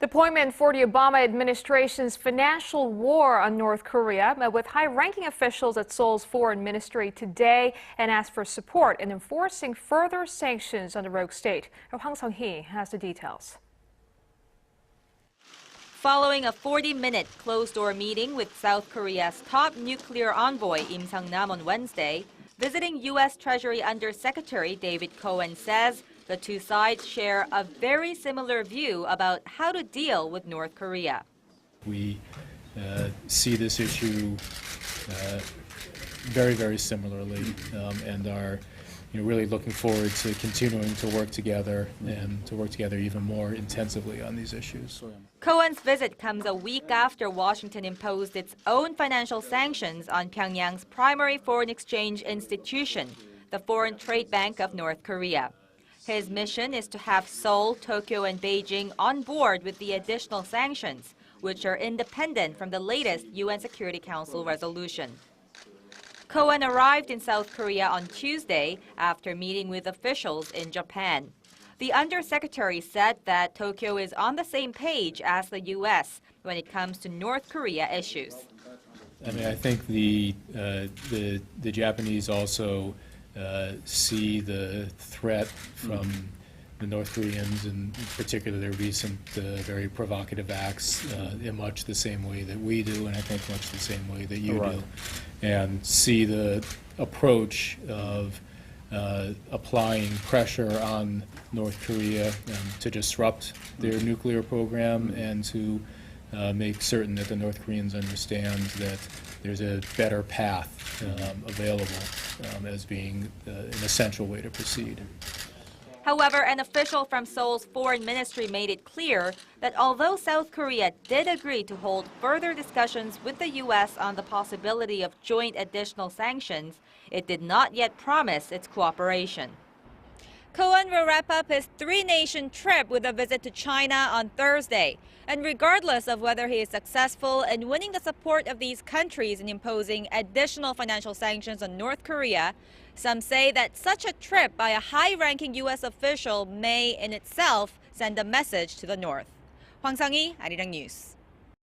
Deployment for the Obama administration's financial war on North Korea met with high-ranking officials at Seoul's foreign ministry today and asked for support in enforcing further sanctions on the rogue state. Hwang Sung-hee has the details. Following a 40-minute closed-door meeting with South Korea's top nuclear envoy Lim Sung-nam on Wednesday, visiting U.S. Treasury Undersecretary David Cohen says the two sides share a very similar view about how to deal with North Korea. We see this issue very, very similarly and are really looking forward to continuing to work together and to work together even more intensively on these issues. Cohen's visit comes a week after Washington imposed its own financial sanctions on Pyongyang's primary foreign exchange institution, the Foreign Trade Bank of North Korea. His mission is to have Seoul, Tokyo, and Beijing on board with the additional sanctions, which are independent from the latest UN Security Council resolution. Cohen arrived in South Korea on Tuesday after meeting with officials in Japan. The undersecretary said that Tokyo is on the same page as the U.S. when it comes to North Korea issues. I think the Japanese also see the threat from the North Koreans, and in particular their recent very provocative acts, in much the same way that we do, and I think much the same way that you do, and see the approach of applying pressure on North Korea to disrupt their nuclear program and to make certain that the North Koreans understand that there's a better path available as being an essential way to proceed. However, an official from Seoul's foreign ministry made it clear that although South Korea did agree to hold further discussions with the U.S. on the possibility of joint additional sanctions, it did not yet promise its cooperation. Cohen will wrap up his three-nation trip with a visit to China on Thursday. And regardless of whether he is successful in winning the support of these countries in imposing additional financial sanctions on North Korea, some say that such a trip by a high-ranking U.S. official may in itself send a message to the North. Hwang Sung-hee, Arirang News.